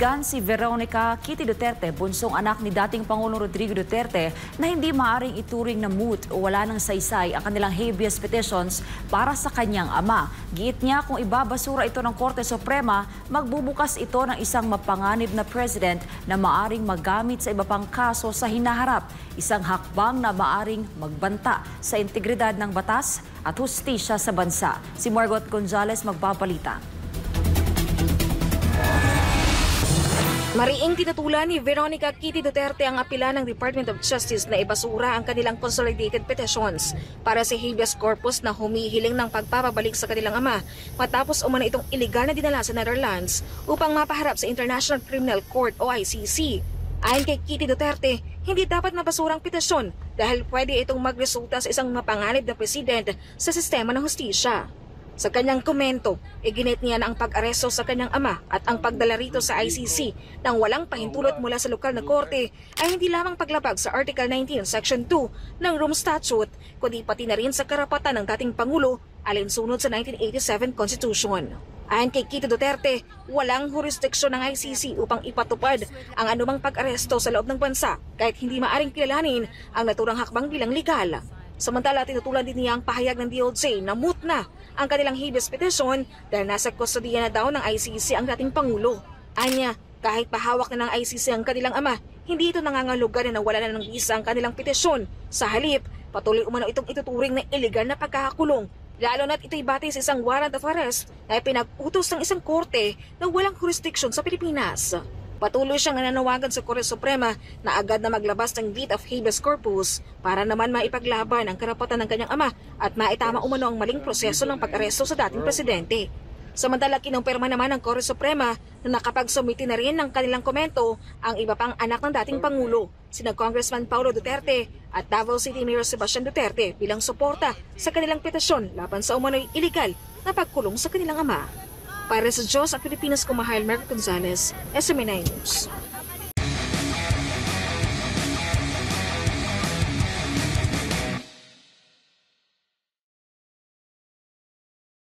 Nanindigan si Veronica Kitty Duterte, bunsong anak ni dating Pangulong Rodrigo Duterte, na hindi maaaring ituring na moot o wala ng saysay ang kanilang habeas petitions para sa kanyang ama. Giit niya kung ibabasura ito ng Korte Suprema, magbubukas ito ng isang mapanganib na president na maaaring magamit sa iba pang kaso sa hinaharap. Isang hakbang na maaaring magbanta sa integridad ng batas at hustisya sa bansa. Si Margot Gonzalez magbabalita. Mariing tinatulan ni Veronica Kitty Duterte ang apela ng Department of Justice na ibasura ang kanilang consolidated petitions para sa habeas corpus na humihiling ng pagpapabalik sa kanilang ama matapos umano itong iligal na dinala sa Netherlands upang mapaharap sa International Criminal Court o ICC. Ayon kay Kitty Duterte, hindi dapat mabasura ang petisyon dahil pwede itong magresulta sa isang mapanganib na president sa sistema ng hustisya. Sa kanyang komento, iginit niya na ang pag-aresto sa kanyang ama at ang pagdala rito sa ICC nang walang pahintulot mula sa lokal na korte ay hindi lamang paglabag sa Article 19, Section 2 ng Rome Statute, kundi pati na rin sa karapatan ng dating Pangulo alinsunod sa 1987 Constitution. Ayon kay Kitty Duterte, walang jurisdiksyon ng ICC upang ipatupad ang anumang pag-aresto sa loob ng bansa kahit hindi maaring kilalanin ang naturang hakbang bilang legal. Samantala, tinutulan din niya ang pahayag ng DOJ na moot na ang kanilang habeas petition dahil nasa kustodiya na daw ng ICC ang dating Pangulo. Anya, kahit pahawak na ng ICC ang kanilang ama, hindi ito nangangahulugan na nawala na ng visa ang kanilang petisyon. Sa halip, patuloy umano itong ituturing na iligal na pagkakakulong, lalo na't ito'y batay sa isang warrant of arrest na pinag-utos ng isang korte na walang jurisdiksyon sa Pilipinas. Patuloy siyang nananawagan sa Korte Suprema na agad na maglabas ng writ of habeas corpus para naman maipaglaban ang karapatan ng kanyang ama at maitama umano ang maling proseso ng pag-aresto sa dating presidente. Samantala, kinumpirma naman ng Korte Suprema na nakapagsumiti na rin ng kanilang komento ang iba pang anak ng dating Pangulo, sina Congressman Paulo Duterte at Davao City Mayor Sebastian Duterte bilang suporta sa kanilang petisyon laban sa umano'y iligal na pagkulong sa kanilang ama. Para sa Diyos at Pilipinas, Kumahal Margot Gonzalez, SMNI News.